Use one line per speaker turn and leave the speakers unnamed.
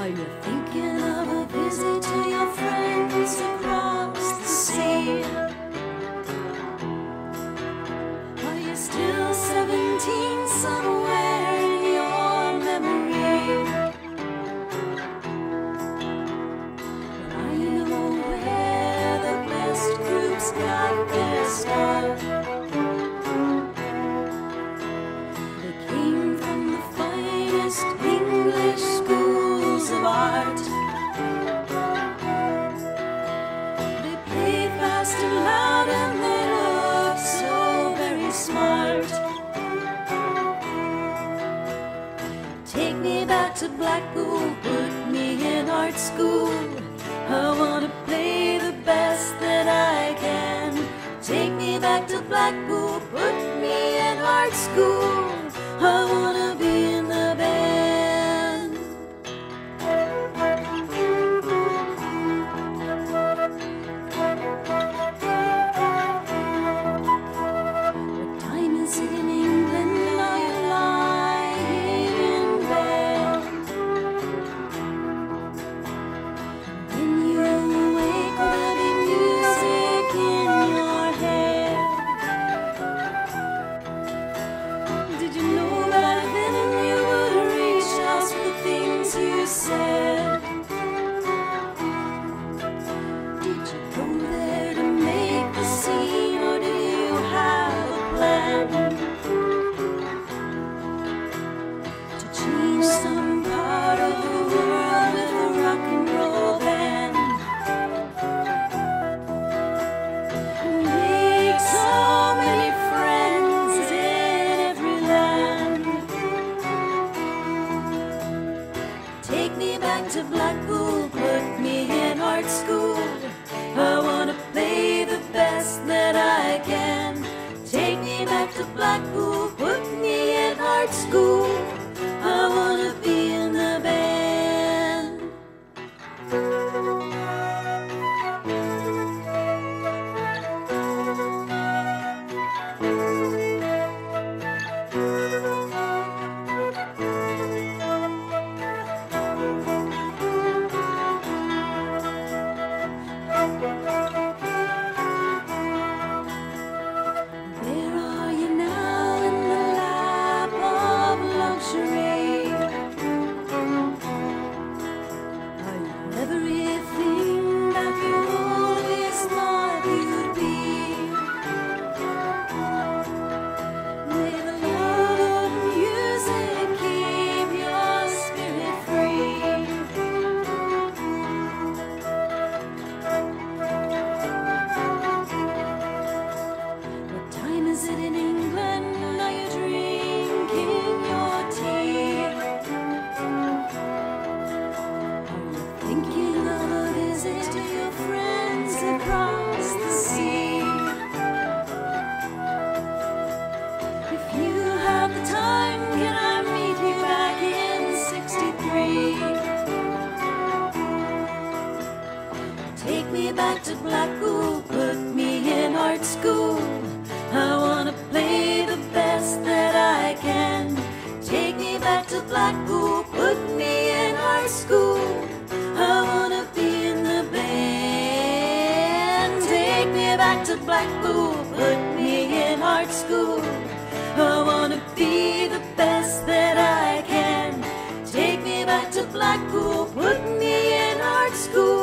Are you thinking of a visit to your friends across the sea? Are you still 17 somewhere in your memory? Are you where the best groups got their start? They came from the finest English schools of art. They played fast and loud and they looked so very smart. Take me back to Blackpool, put me in art school. I wanna play the best that I can. Take me back to Blackpool, put me in art school. I wanna be in the band. What time is it in England? Are you lying in bed? When you awake, will there be music in your head? Did you know back then you would reach out for the things you said? Did you go there to make the scene, or do you have a plan to change some part of the world with a rock and roll band? Make so many friends in every land. Take me back to Blackpool, put me in art school. I wanna play the best that I can. Take me back to Blackpool, put me in art school. I wanna be in the band. Where are you now in the lap of luxury? Are you everything that you always thought you'd be? May the love of music keep your spirit free. What time is it in England? Are you drinking your tea? Are you thinking of a visit to your friends across the sea? If you have the time, can I meet you back in '63? Take me back to Blackpool, put me in art school. I wanna play the best that I can. Take me back to Blackpool, put me in art school. I wanna be in the band. Take me back to Blackpool, put me in art school. I wanna be the best that I can. Take me back to Blackpool, put me in art school.